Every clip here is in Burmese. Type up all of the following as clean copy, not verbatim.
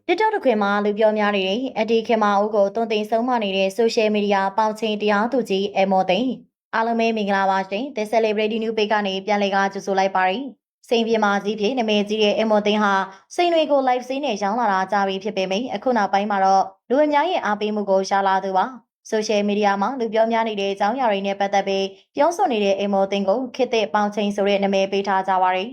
TikTok တခွင်မှာလူပြောများနေတဲ့အဒီခေမာဦးကိုတွန်းတင်ဆုံးမနေတဲ့ social media ပေါင်ချင်းတရားသူကြီးအမော်သိန်းအားလုံးပဲမင်္ဂလာပါရှင် The Celebrity New Page ကနေပြန်လည်ကကြိုဆိုလိုက်ပါရစေစိန်ပြမာကြီးဖြစ်နာမည်ကြီးတဲ့အမော်သိန်းဟာစိန်တွေကို live စီးနဲ့ရောင်းလာတာကြားပြီးဖြစ်ပေမယ့်အခုနောက်ပိုင်းမှာတော့လူအများရဲ့အားပေးမှုကိုရှာလာသူပါ social media မှာလူပြောများနေတဲ့အကြောင်းအရာတွေနဲ့ပတ်သက်ပြီးပြောဆိုနေတဲ့အမော်သိန်းကိုခေတ်သစ်ပေါင်ချင်းဆိုတဲ့နာမည်ပေးထားကြပါရစေ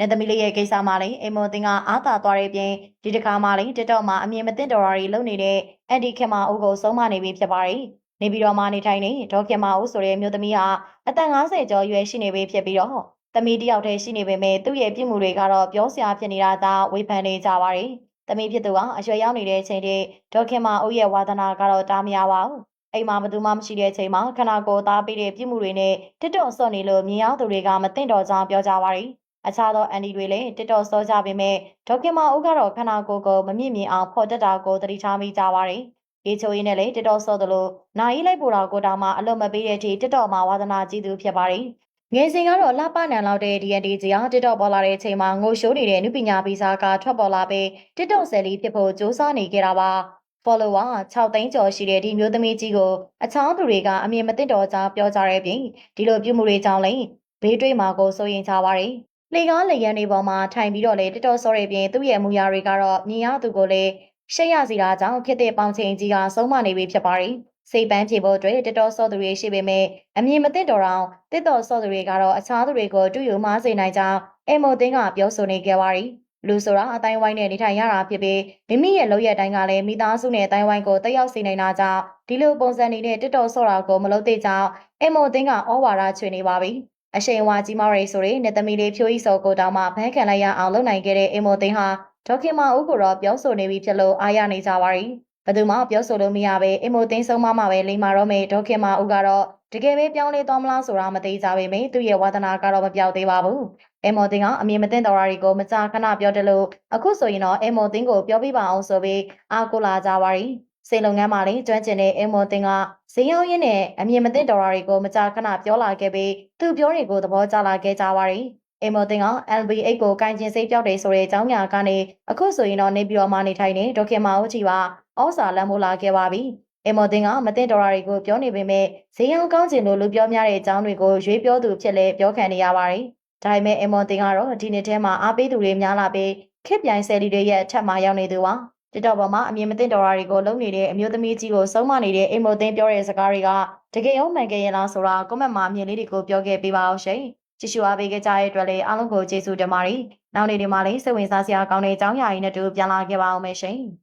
နေသမီးလေးရဲ့ကိစ္စမှာလည်းအမော်တင်ကအားသာသွားတဲ့ပြင်ဒီတစ်ခါမှလည်း TikTok မှာအမြင်မသိတော်ရာတွေလုပ်နေတဲ့အန်တီခင်မာဦးကိုဆုံးမနေပြီဖြစ်ပါတယ်။နေပြည်တော်မှာနေထိုင်နေဒေါခင်မာဦးဆိုတဲ့မျိုးသမီးဟာအသက်50ကျော်ရွယ်ရှိနေပြီဖြစ်ပြီးတော့သမီးတယောက်တည်းရှိနေပေမဲ့သူ့ရဲ့ပြစ်မှုတွေကတော့ပြောစရာဖြစ်နေတာကြောင့်ဝေဖန်နေကြပါတယ်။သမီးဖြစ်သူကအရွယ်ရောက်နေတဲ့အချိန်ထိဒေါခင်မာဦးရဲ့ဝါသနာကတော့တားမရပါဘူး။အိမ်မှာဘယ်သူမှမရှိတဲ့အချိန်မှာခနာကိုသားပေးတဲ့ပြစ်မှုတွေနဲ့ TikTok ဆော့နေလို့မြင်ရောက်သူတွေကမသိတော့ကြောင်းပြောကြပါတယ်။အခြားသောအန်ဒီတွေလည်း TikTok စောကြပေမဲ့ဒေါခင်မာဦးကတော့ခနာကိုမမြင့်မြင်အောင်ဖော်တက်တာကိုသတိထားမိကြပါတယ်။ရေချိုရင်းနဲ့လည်း TikTok စောသလိုနိုင်ရေးလိုက်ပို့တာကိုတောင်မှအလွန်မပေးတဲ့အထိ TikTok မှာဝါသနာကြီးသူဖြစ်ပါတယ်။ငယ်စဉ်ကတော့လှပနံလောက်တဲ့ DND ကြီးဟာ TikTok ပေါ်လာတဲ့အချိန်မှာငိုရှိုးနေတဲ့နုပညာဗီဇာကထွက်ပေါ်လာပြီး TikTok ဆယ်လီဖြစ်ဖို့စူးစမ်းနေကြတာပါ။ follower 6သိန်းကျော်ရှိတဲ့ဒီမျိုးသမီးကြီးကိုအခြားသူတွေကအမြင်မသိတော့ကြောင်းပြောကြတဲ့ပြင်ဒီလိုပြုမှုတွေကြောင့်လည်းဘေးတွေ့မှာကိုစိုးရင်ကြပါတယ်။လေကားလေရန်တွေပေါ်မှာထိုင်ပြီးတော့လေTikTok ဆော်ရပြင်သူ့ရဲ့မူရာတွေကတော့မြင်ရသူကိုလည်းရှက်ရစီတာကြောင့်ခေတ်သစ်ပေါင်ချင်းကြီးကဆုံးမနေပြီဖြစ်ပါတယ်။စိတ်ပန်းဖြေဖို့အတွက်TikTok ဆော်သူတွေရှိပေမဲ့အမြင်မသိတော့အောင်TikTok ဆော်သူတွေကတော့အခြားသူတွေကိုတူယူမှားစေနိုင်ကြောင်းအမိုသိန်းကပြောဆိုနေကြပါတယ်။လူဆိုတာအတိုင်းဝိုင်းနဲ့နေထိုင်ရတာဖြစ်ပြီးမိမိရဲ့လုပ်ရတိုင်းကလည်းမိသားစုနဲ့အတိုင်းဝိုင်းကိုတက်ရောက်စေနိုင်တာကြောင့်ဒီလိုပုံစံနေတဲ့ TikTok ဆော့တာကိုမလုပ်သေးကြောင်းအမိုသိန်းကဩဝါဒချွေနေပါပြီ။အရှိန်ဝါကြီးမောက်ရိတ်ဆိုတဲ့နေသမီးလေးဖြိုးကြီးစောကိုတောင်မှဖမ်းခံလိုက်ရအောင်လုပ်နိုင်ခဲ့တဲ့အမိုသိန်းဟာဒေါခင်မာဦးကိုတော့ပြောဆိုနေပြီဖြစ်လို့အားရနေကြပါရီ။ဘယ်သူမှပြောဆိုလို့မရပဲအမိုသိန်းဆုံးမမှပဲလိမ္မာတော့မယ်ဒေါခင်မာဦးကတော့တကယ်ပဲပြောင်းလဲသွားမလားဆိုတာမသိကြပေမယ့်သူ့ရဲ့ဝါသနာကတော့မပြောက်သေးပါဘူး။အမော်တင်ကအမြင်မသိတော်ရာတွေကိုမကြာခဏပြောတယ်လို့အခုဆိုရင်တော့အမော်တင်ကိုပြောပြပါအောင်ဆိုပြီးအားကိုလာကြပါရီ။စိတ်လုပ်ငန်းမှာလည်းကျွမ်းကျင်တဲ့အမော်တင်ကဈေးရောက်ရင်းနဲ့အမြင်မသိတော်ရာတွေကိုမကြာခဏပြောလာခဲ့ပြီးသူပြောတွေကိုသဘောကျလာခဲ့ကြပါရီ။အမော်တင်က LB8 ကိုကင်ကျင်စိတ်ပြောက်တယ်ဆိုတဲ့အကြောင်းအရာကနေအခုဆိုရင်တော့နေပြည်တော်မှာနေထိုင်နေဒေါခင်မာဦးကြီးပါဩစာလမ်းမိုးလာခဲ့ပါပြီ။အမော်တင်ကမသိတော်ရာတွေကိုပြောနေပေမဲ့ဈေးရောက်ကောင်းကျင်လို့လူပြောများတဲ့အကြောင်းတွေကိုရွေးပြောသူဖြစ်လဲပြောခံနေရပါတယ်။ဒါပေမဲ့အမော်တင်ကတော့ဒီနှစ်ထဲမှာအားပေးသူတွေများလာပြီးခစ်ပြိုင်ဆယ်လီတွေရဲ့အထက်မှာရောက်နေသူပါ။ TikTok ပေါ်မှာအမြင်မသိတော်ရာတွေကိုလုံနေတဲ့အမျိုးသမီးကြီးကိုဆုံးမနေတဲ့အမော်တင်ပြောတဲ့စကားတွေကတကယ်ရောမှန်ကြရဲ့လားဆိုတာကွန်မန့်မှာအမြင်လေးတွေကိုပြောခဲ့ပေးပါအောင်ရှင်။ကြည့်ရှုအားပေးကြတဲ့အတွက်လည်းအားလုံးကိုကျေးဇူးတင်ပါတယ်။နောက်နေ့ဒီမှာလည်းစိတ်ဝင်စားစရာကောင်းတဲ့အကြောင်းအရာတွေနဲ့တူပြန်လာခဲ့ပါအောင်မယ်ရှင်။